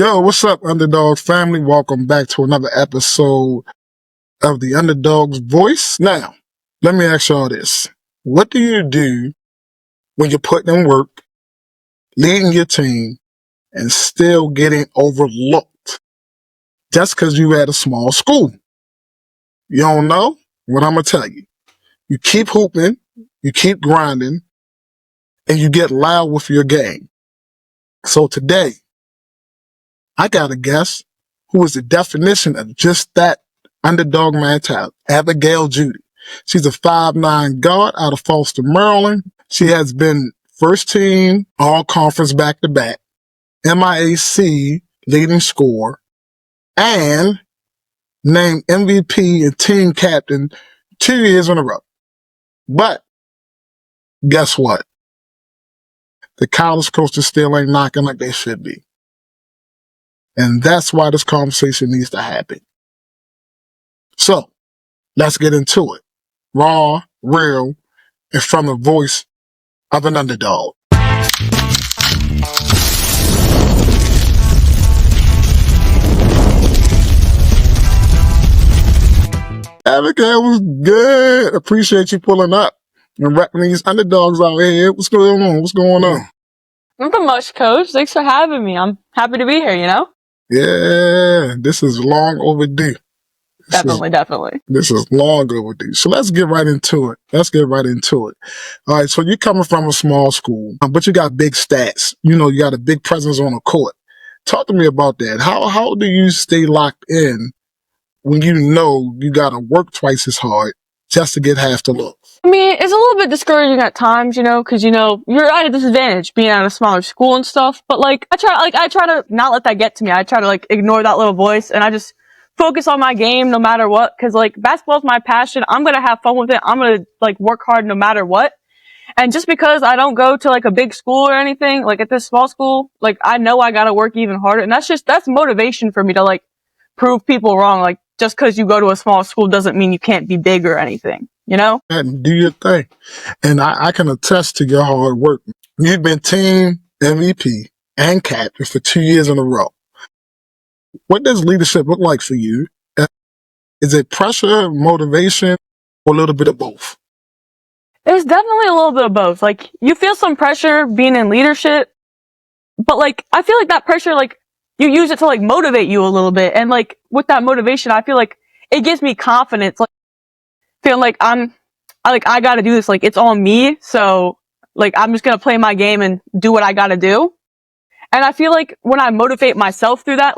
Yo, what's up, Underdog family? Welcome back to another episode of the Underdog's Voice. Now, let me ask y'all this. What do you do when you're putting in work, leading your team, and still getting overlooked just because you at a small school? You don't know? What I'm going to tell you. You keep hooping, you keep grinding, and you get loud with your game. So today, I got a guest who is the definition of just that underdog mentality, Abigail Judy. She's a 5'9" guard out of Foster, Maryland. She has been first team all-conference back-to-back, MIAC leading scorer, and named MVP and team captain 2 years in a row. But guess what? The college coaches still ain't knocking like they should be. And that's why this conversation needs to happen. So, let's get into it. Raw, real, and from the voice of an underdog. Abigail was good. Appreciate you pulling up and repping these underdogs out here. What's going on? What's going on? Nothing much, Coach. Thanks for having me. I'm happy to be here, you know? Yeah, this is long overdue. Definitely. This is long overdue. So let's get right into it. All right, so you're coming from a small school, but you got big stats. You know, you got a big presence on the court. Talk to me about that. How do you stay locked in when you know you got to work twice as hard just to get half the look? I mean, it's a little bit discouraging at times, you know, because, you know, you're at a disadvantage being at a smaller school and stuff. But, I try to not let that get to me. I try to, ignore that little voice, and I just focus on my game no matter what. Because, basketball is my passion. I'm going to have fun with it. I'm going to, work hard no matter what. And just because I don't go to, a big school or anything, at this small school, I know I got to work even harder. And that's motivation for me to, prove people wrong. Just because you go to a small school doesn't mean you can't be big or anything, you know? And do your thing. And I can attest to your hard work. You've been team MVP and captain for 2 years in a row. What does leadership look like for you? Is it pressure, motivation, or a little bit of both? There's definitely a little bit of both. You feel some pressure being in leadership, but, I feel that pressure, you use it to, motivate you a little bit. And, with that motivation, I feel it gives me confidence, feeling I gotta do this, it's on me. So, I'm just gonna play my game and do what I gotta do. And I feel when I motivate myself through that,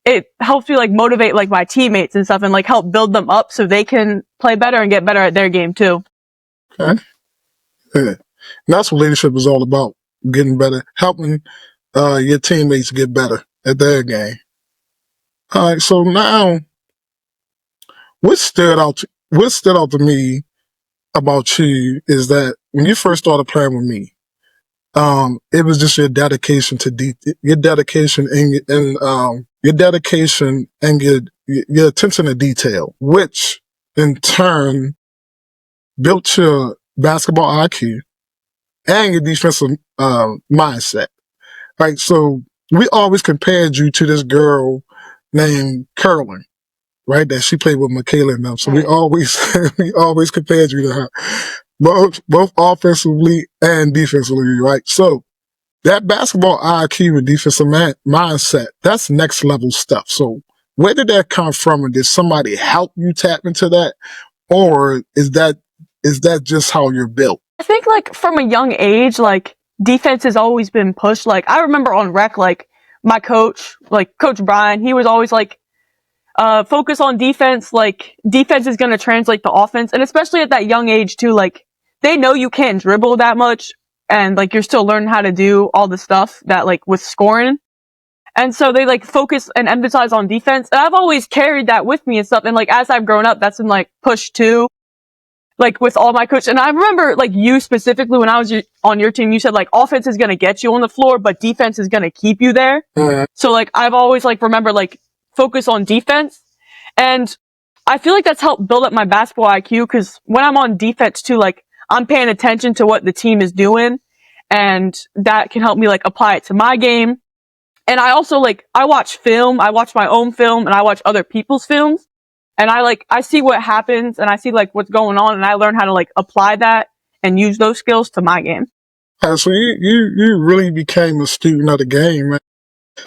it helps me, motivate, my teammates and stuff and, help build them up so they can play better and get better at their game, too. Okay. Yeah. And that's what leadership is all about. Getting better, helping your teammates get better at their game. All right, so now, what stood out to me about you is that when you first started playing with me, it was just your dedication to your dedication and your attention to detail, which in turn built your basketball IQ and your defensive mindset. Right, so we always compared you to this girl named Curlin, right? That she played with Michaela and them. So we always compared you to her, both offensively and defensively, right? So that basketball IQ and defensive mindset, that's next level stuff. So where did that come from? And did somebody help you tap into that, or is that just how you're built? I think from a young age, defense has always been pushed. I remember on rec, my coach, Coach Brian, he was always focus on defense. Defense is going to translate to offense. And especially at that young age too, they know you can't dribble that much and you're still learning how to do all the stuff that with scoring. And so they focus and emphasize on defense. And I've always carried that with me and stuff. And as I've grown up, that's been pushed too. With all my coaches. And I remember, you specifically, when I was on your team, you said, offense is going to get you on the floor, but defense is going to keep you there. Mm-hmm. So, I've always, remember, focus on defense. And I feel that's helped build up my basketball IQ, because when I'm on defense, too, I'm paying attention to what the team is doing, and that can help me, apply it to my game. And I also like, I watch film, I watch my own film, and I watch other people's films. And I see what happens, and I see like what's going on, and I learn how to like apply that and use those skills to my game. So you really became a student of the game, man.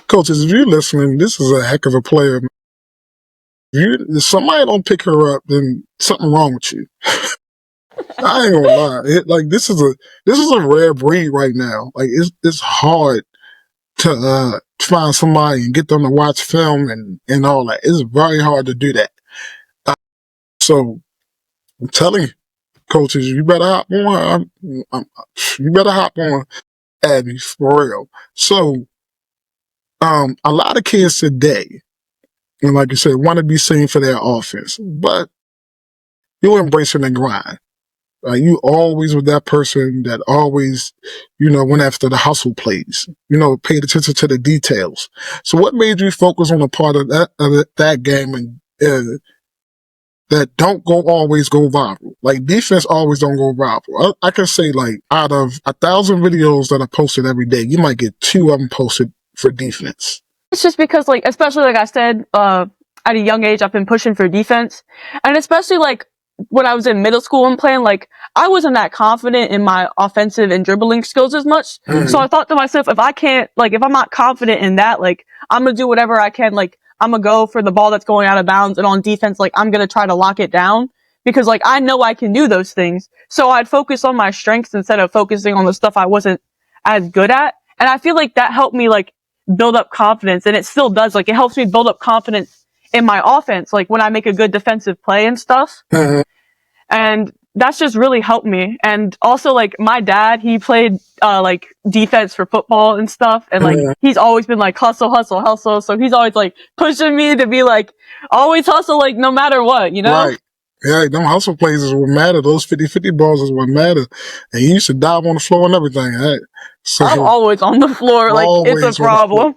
Coaches, if you're listening, this is a heck of a player. If somebody don't pick her up, then something wrong with you. I ain't gonna lie. This is a rare breed right now. Like it's hard to find somebody and get them to watch film and all that. It's very hard to do that. So I'm telling you, coaches, you better hop on. You better hop on Abby for real. So a lot of kids today, and like you said, want to be seen for their offense, but you're embracing the grind. You always with that person that always, went after the hustle plays, paid attention to the details. So what made you focus on a part of that game and that don't always go viral? Like defense always don't go viral. I can say like out of 1,000 videos that I posted every day, you might get 2 of them posted for defense. It's just because like, especially like I said, at a young age, I've been pushing for defense. And especially like when I was in middle school and playing, like I wasn't that confident in my offensive and dribbling skills as much. Mm-hmm. So I thought to myself, if I'm not confident in that, like I'm going to do whatever I can. Like I'm going to go for the ball that's going out of bounds, and on defense, like I'm going to try to lock it down because like I know I can do those things. So I'd focus on my strengths instead of focusing on the stuff I wasn't as good at. And I feel like that helped me like build up confidence, and it still does. Like it helps me build up confidence in my offense, like when I make a good defensive play and stuff. Mm-hmm. And that's just really helped me. And also like my dad, he played like defense for football and stuff, and like he's always been like hustle, hustle, hustle. So he's always like pushing me to be like always hustle, like no matter what, Right. Yeah, them hustle plays is what matter. Those 50-50 balls is what matter. And you used to dive on the floor and everything. Right? So I'm always on the floor. Like it's a problem.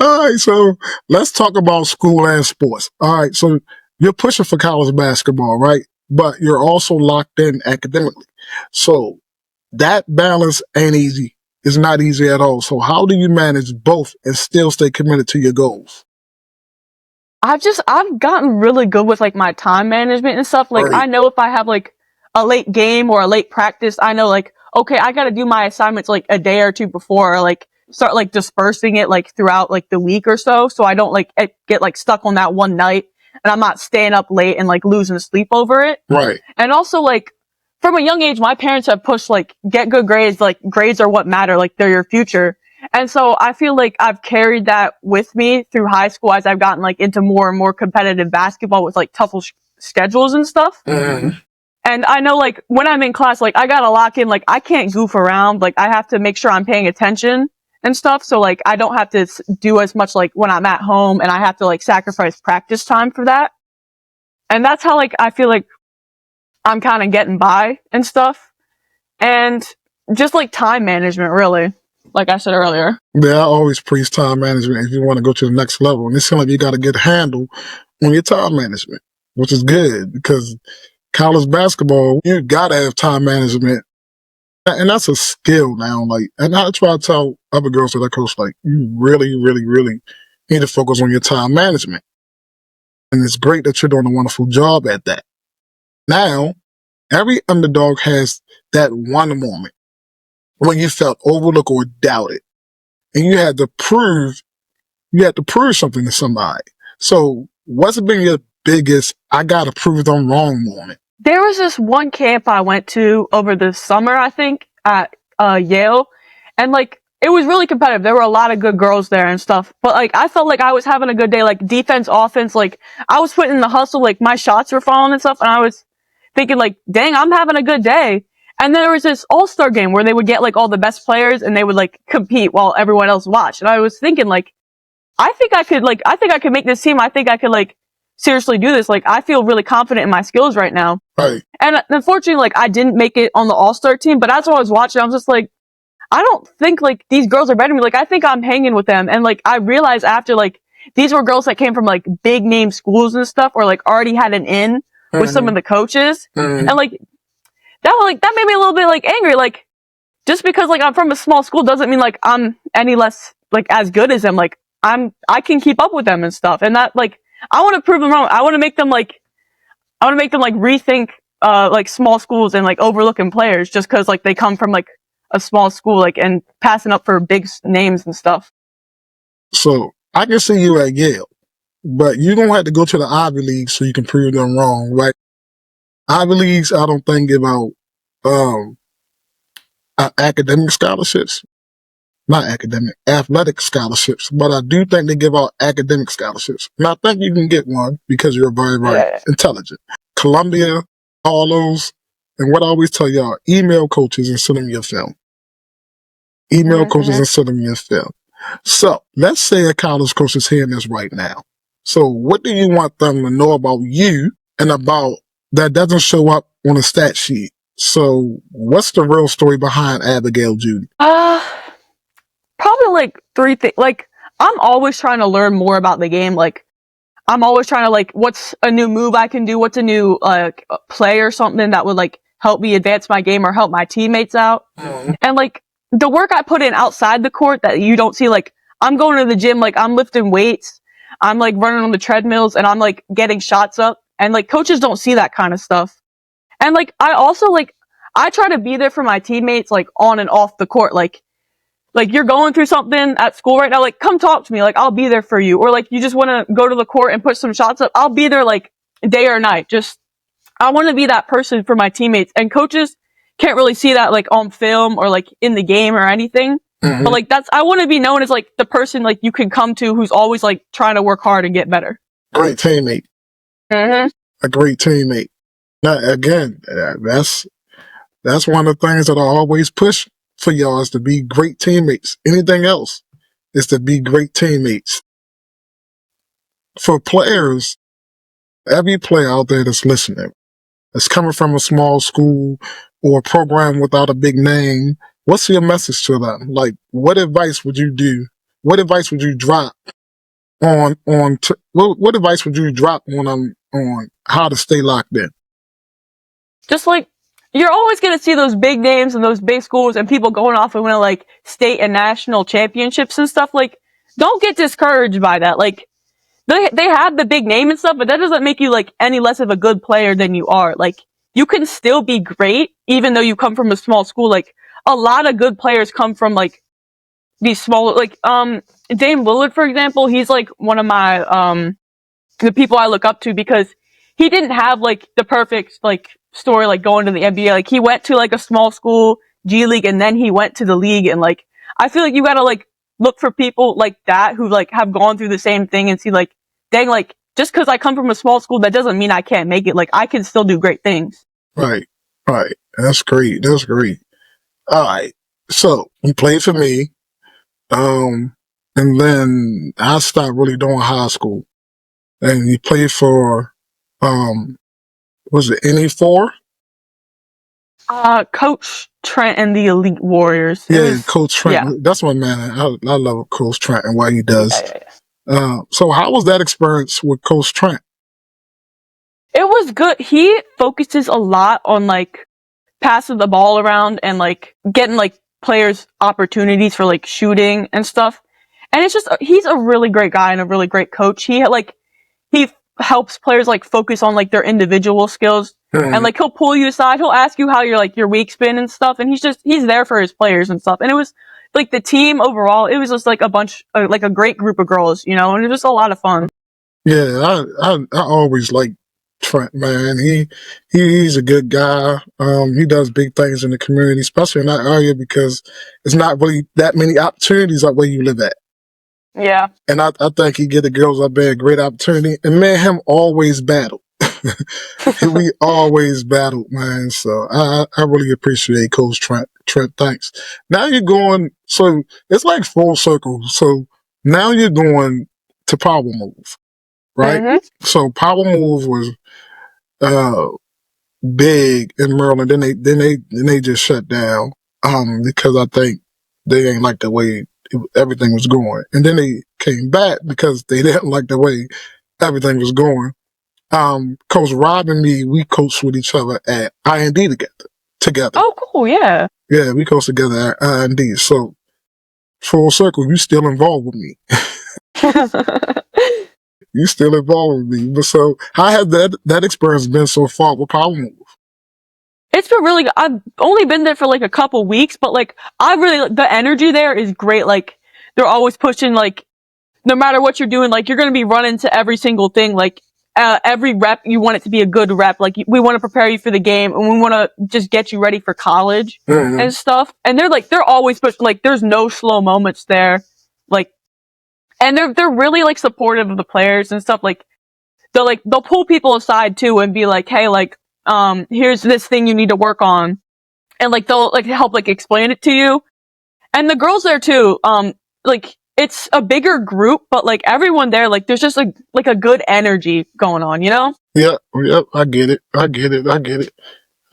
All right, so let's talk about school and sports. All right, so you're pushing for college basketball, right? But you're also locked in academically. So that balance ain't easy. It's not easy at all. So how do you manage both and still stay committed to your goals? I've gotten really good with like my time management and stuff. Like I know if I have like a late game or a late practice, I know like, okay, I gotta do my assignments like a day or two before, or like start like dispersing it like throughout like the week or so. So I don't like get like stuck on that one night, and I'm not staying up late and like losing sleep over it. Right. And also like from a young age, my parents have pushed like get good grades. Like grades are what matter. Like they're your future. And so I feel like I've carried that with me through high school as I've gotten like into more and more competitive basketball with like tougher schedules and stuff. Mm-hmm. And I know like when I'm in class, like I gotta lock in, like I can't goof around. Like I have to make sure I'm paying attention and stuff. So like I don't have to do as much like when I'm at home, and I have to like sacrifice practice time for that. And that's how like I feel like I'm kind of getting by and stuff. And just like time management, really. Like I said earlier. Yeah, I always preach time management if you want to go to the next level. And it seems like you got to get a handle on your time management, which is good because college basketball, you got to have time management. And that's a skill now. Like, and I try to tell other girls that I coach, like, you really, really, really need to focus on your time management. And it's great that you're doing a wonderful job at that. Now, every underdog has that one moment when you felt overlooked or doubted, and you had to prove something to somebody. So what's been your biggest, I gotta prove them wrong moment? There was this one camp I went to over the summer, I think, at Yale, and like it was really competitive. There were a lot of good girls there and stuff, but like I felt like I was having a good day, like defense, offense, like I was putting in the hustle, like my shots were falling and stuff, and I was thinking like, dang, I'm having a good day. And then there was this all-star game where they would get like all the best players and they would like compete while everyone else watched. And I was thinking like, I think I could make this team. I think I could like seriously do this. Like I feel really confident in my skills right now. Right. And unfortunately, like I didn't make it on the all-star team, but as I was watching, I was just like, I don't think like these girls are better than me. Like I think I'm hanging with them. And like I realized after like these were girls that came from like big name schools and stuff, or like already had an in with some of the coaches. And like that made me a little bit like angry. Like just because like I'm from a small school doesn't mean like I'm any less like as good as them. Like I can keep up with them and stuff. And that like I want to prove them wrong. I want to make them like rethink like small schools and like overlooking players just because like they come from like a small school like and passing up for big names and stuff. So I can see you at Yale, but you don't have to go to the Ivy League so you can prove them wrong, right? Ivy Leagues, I don't think give out academic scholarships. Not academic, athletic scholarships, but I do think they give out academic scholarships. And I think you can get one because you're very, very intelligent. Columbia, all those. And what I always tell y'all, email coaches and send them your film. Email coaches and send them your film. So let's say a college coach is hearing this right now. So what do you want them to know about you and about that doesn't show up on a stat sheet? So what's the real story behind Abigail Judy? Probably like 3 things. Like I'm always trying to learn more about the game. Like I'm always trying to like, what's a new move I can do? What's a new play or something that would like help me advance my game or help my teammates out? And like the work I put in outside the court that you don't see, like I'm going to the gym, like I'm lifting weights, I'm like running on the treadmills, and I'm like getting shots up. And like coaches don't see that kind of stuff. And like I also like I try to be there for my teammates like on and off the court. Like you're going through something at school right now, like come talk to me, like I'll be there for you. Or like you just want to go to the court and put some shots up, I'll be there like day or night. Just I want to be that person for my teammates. And coaches can't really see that like on film or like in the game or anything. But like I want to be known as like the person like you can come to who's always like trying to work hard and get better. Great teammate. A great teammate. Now again, that's one of the things that I always push for y'all is to be great teammates. Anything else is to be great teammates. For players, every player out there that's listening, that's coming from a small school or a program without a big name, what's your message to them? Like, what advice would you do? What advice would you drop what advice would you drop on how to stay locked in? Just like, you're always going to see those big names and those big schools and people going off and winning like state and national championships and stuff. Like, don't get discouraged by that. Like, they have the big name and stuff, but that doesn't make you like any less of a good player than you are. Like, you can still be great even though you come from a small school. Like, a lot of good players come from like these smaller, like, Dame Lillard, for example, he's like one of my, the people I look up to because he didn't have like the perfect like story like going to the NBA. Like he went to like a small school G League and then he went to the league, and like I feel like you gotta like look for people like that who like have gone through the same thing and see like, dang, like just because I come from a small school that doesn't mean I can't make it. Like I can still do great things. Right. That's great. All right. So you played for me, and then I stopped really doing high school, and you played for was it NE4? Coach Trent and the Elite Warriors. Yeah, Coach Trent. Yeah. That's my man. I love Coach Trent and what he does. Yeah. So how was that experience with Coach Trent? It was good. He focuses a lot on like passing the ball around and like getting like players opportunities for like shooting and stuff. And it's just, he's a really great guy and a really great coach. He helps players like focus on like their individual skills. And like he'll pull you aside, he'll ask you how your week's been and stuff, and he's there for his players and stuff. And it was like the team overall, it was just like like a great group of girls, you know, and it was just a lot of fun. Yeah, I always like Trent, man. He's a good guy. He does big things in the community, especially in that area because there's not really that many opportunities up where you live at. Yeah. And I think he get the girls up there a great opportunity. And me and him always battle. We always battled, man. So I really appreciate Coach Trent. Trent, thanks. Now you're going, so it's like full circle. So now you're going to Power Move, right? So Power Move was big in Maryland. Then they just shut down because I think they ain't like the way everything was going. And then they came back because they didn't like the way everything was going. Coach Rob and me, we coached with each other at IND together. Oh, cool. Yeah. Yeah, we coach together, indeed. So, full circle, you still involved with me. You still involved with me. But so, how has that experience been so far with Power Move? It's been really good. I've only been there for like a couple weeks, but like the energy there is great. Like they're always pushing, like no matter what you're doing, like you're going to be running to every single thing. Like every rep, you want it to be a good rep. Like we want to prepare you for the game, and we want to just get you ready for college and stuff. And they're always pushing. Like there's no slow moments there. Like, and they're really like supportive of the players and stuff. Like they'll pull people aside too and be like, hey, like here's this thing you need to work on, and like they'll like help like explain it to you. And the girls there too, like it's a bigger group, but like everyone there, like there's just like a good energy going on, you know? Yep, I get it. I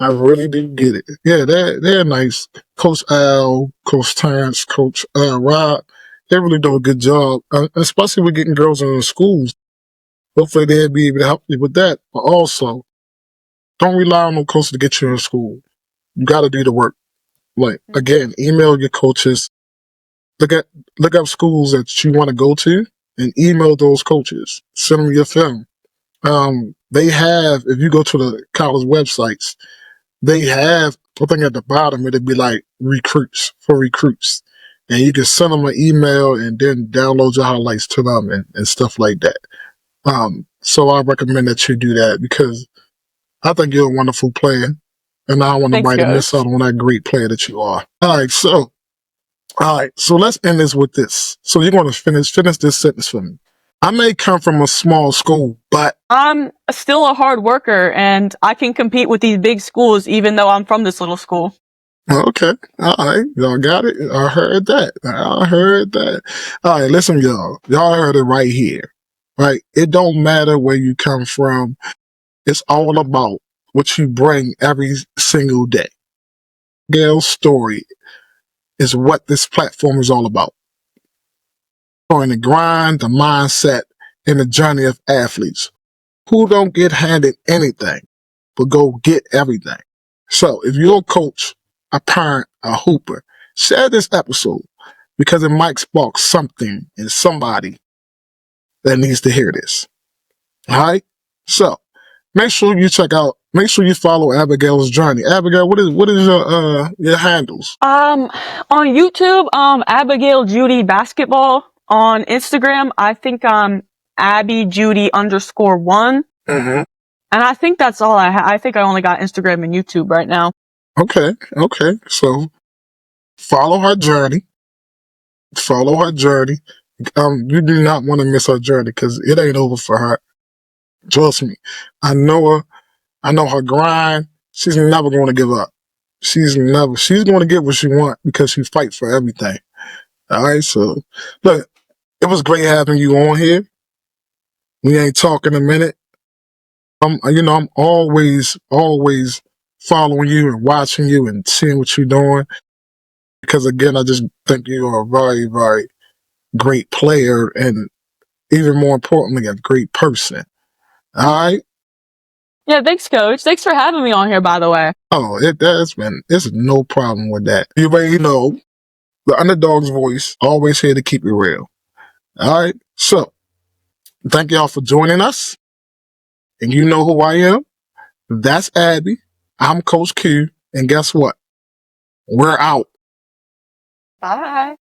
really do get it. Yeah, they're nice. Coach Al, Coach Terrence, Coach Rob, they really do a good job, especially with getting girls in the schools. Hopefully they'll be able to help you with that. But also, don't rely on no coach to get you in school. You got to do the work. Like, again, email your coaches. Look up schools that you want to go to and email those coaches. Send them your film. They have, if you go to the college websites, they have, I think at the bottom, it'd be like for recruits. And you can send them an email and then download your highlights to them and stuff like that. So I recommend that you do that because I think you're a wonderful player. And I don't want nobody to miss out on that great player that you are. All right, so let's end this with this. So you're going to finish this sentence for me. I may come from a small school, but I'm still a hard worker and I can compete with these big schools even though I'm from this little school. Okay. All right. Y'all got it. I heard that. All right. Listen, y'all. Y'all heard it right here. Right. It don't matter where you come from. It's all about what you bring every single day. Gail's story is what this platform is all about. Showing the grind, the mindset, and the journey of athletes who don't get handed anything, but go get everything. So if you're a coach, a parent, a hooper, share this episode because it might spark something in somebody that needs to hear this. All right? So make sure you follow Abigail's journey. Abigail, what is your handles? On YouTube, Abigail Judy basketball. On Instagram, I think Abby Judy _1. Mm-hmm. And I think that's all I think I only got Instagram and YouTube right now. Okay. So follow her journey. You do not want to miss her journey because it ain't over for her. Trust me. I know her grind. She's never going to give up. She's going to get what she wants because she fights for everything. All right. So look, it was great having you on here. We ain't talking a minute. I'm always following you and watching you and seeing what you're doing. Because again, I just think you are a very, very great player and even more importantly, a great person. All right. Yeah, thanks, Coach. Thanks for having me on here, by the way. Oh, it's no problem with that. You already know the Underdog's voice, always here to keep it real. All right. So thank y'all for joining us. And you know who I am. That's Abby. I'm Coach Q. And guess what? We're out. Bye.